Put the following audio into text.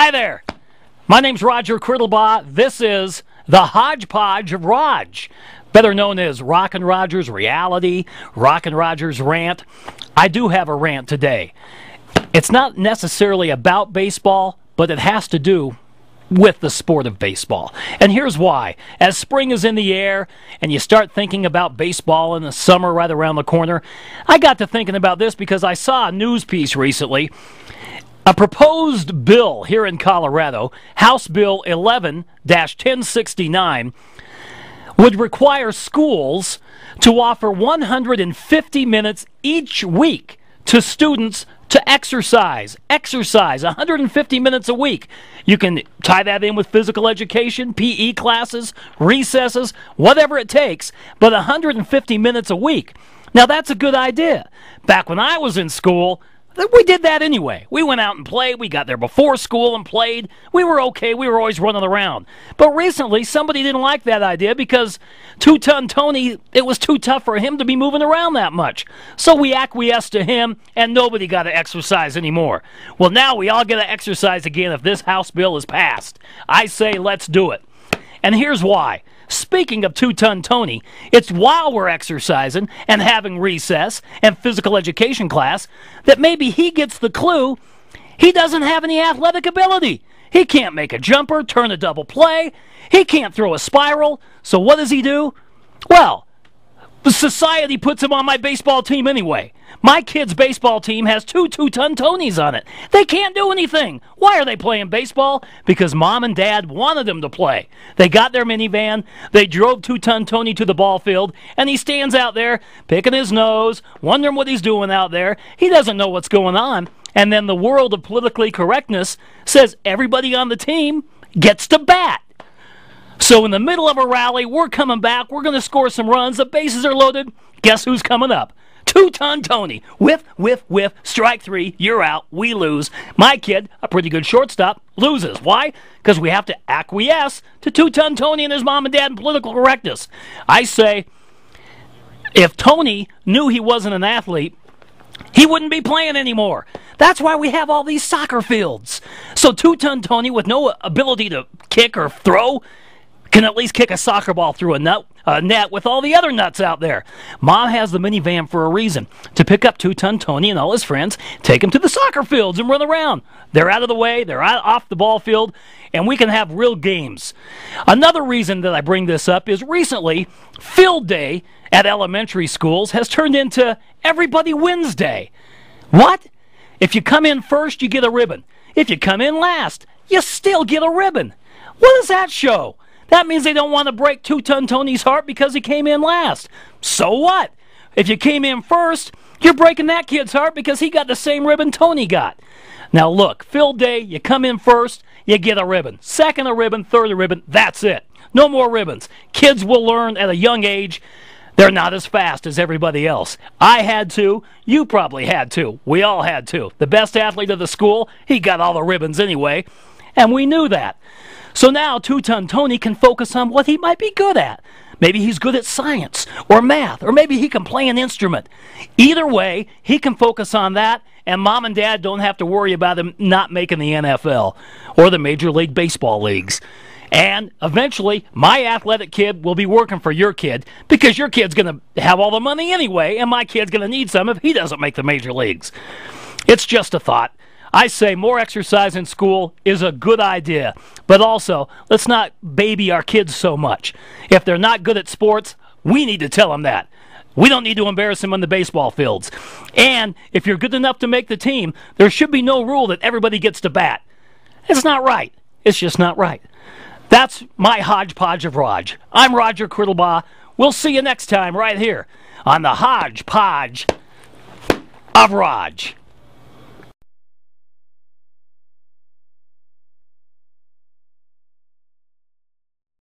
Hi there. My name's Roger Criddlebaugh. This is the Hodgepodge of Raj, better known as Rockin' Roger's Reality, Rockin' Roger's Rant. I do have a rant today. It's not necessarily about baseball, but it has to do with the sport of baseball. And here's why. As spring is in the air and you start thinking about baseball in the summer right around the corner, I got to thinking about this because I saw a news piece recently. A proposed bill here in Colorado, House Bill 11-1069, would require schools to offer 150 minutes each week to students to exercise. 150 minutes a week. You can tie that in with physical education, PE classes, recesses, whatever it takes, but 150 minutes a week. Now that's a good idea. Back when I was in school, we did that anyway. We went out and played. We got there before school and played. We were okay. We were always running around. But recently, somebody didn't like that idea because Two-Ton Tony, it was too tough for him to be moving around that much. So we acquiesced to him, and nobody got to exercise anymore. Well, now we all get to exercise again if this House bill is passed. I say let's do it. And here's why. Speaking of Two-Ton Tony, it's while we're exercising and having recess and physical education class that maybe he gets the clue he doesn't have any athletic ability. He can't make a jumper, turn a double play. He can't throw a spiral. So what does he do? Well, society puts him on my baseball team anyway. My kid's baseball team has Two-Ton Tonys on it. They can't do anything. Why are they playing baseball? Because mom and dad wanted them to play. They got their minivan, they drove Two-Ton Tony to the ball field, and he stands out there picking his nose, wondering what he's doing out there. He doesn't know what's going on. And then the world of politically correctness says everybody on the team gets to bat. So in the middle of a rally, we're coming back, we're going to score some runs, the bases are loaded. Guess who's coming up? Two-Ton Tony. Whiff, strike three, you're out, we lose. My kid, a pretty good shortstop, loses. Why? Because we have to acquiesce to Two-Ton Tony and his mom and dad in political correctness. I say, if Tony knew he wasn't an athlete, he wouldn't be playing anymore. That's why we have all these soccer fields. So Two-Ton Tony, with no ability to kick or throw, can at least kick a soccer ball through a net with all the other nuts out there. Mom has the minivan for a reason, to pick up Two-Ton Tony and all his friends, take them to the soccer fields and run around. They're out of the way, they're off the ball field, and we can have real games. Another reason that I bring this up is recently, Field Day at elementary schools has turned into Everybody Wins Day. What? If you come in first, you get a ribbon. If you come in last, you still get a ribbon. What does that show? That means they don't want to break Two-Ton Tony's heart because he came in last. So what? If you came in first, you're breaking that kid's heart because he got the same ribbon Tony got. Now look, Field Day, you come in first, you get a ribbon. Second a ribbon, third a ribbon, that's it. No more ribbons. Kids will learn at a young age they're not as fast as everybody else. I had to. You probably had to. We all had to. The best athlete of the school, he got all the ribbons anyway, and we knew that. So now Two-Ton Tony can focus on what he might be good at. Maybe he's good at science or math, or maybe he can play an instrument. Either way, he can focus on that, and mom and dad don't have to worry about him not making the NFL or the Major League Baseball leagues. And eventually, my athletic kid will be working for your kid because your kid's going to have all the money anyway, and my kid's going to need some if he doesn't make the major leagues. It's just a thought. I say more exercise in school is a good idea, but also let's not baby our kids so much. If they're not good at sports, we need to tell them that. We don't need to embarrass them on the baseball fields. And if you're good enough to make the team, there should be no rule that everybody gets to bat. It's not right. It's just not right. That's my Hodgepodge of Raj. I'm Roger Criddlebaugh. We'll see you next time right here on the Hodgepodge of Raj.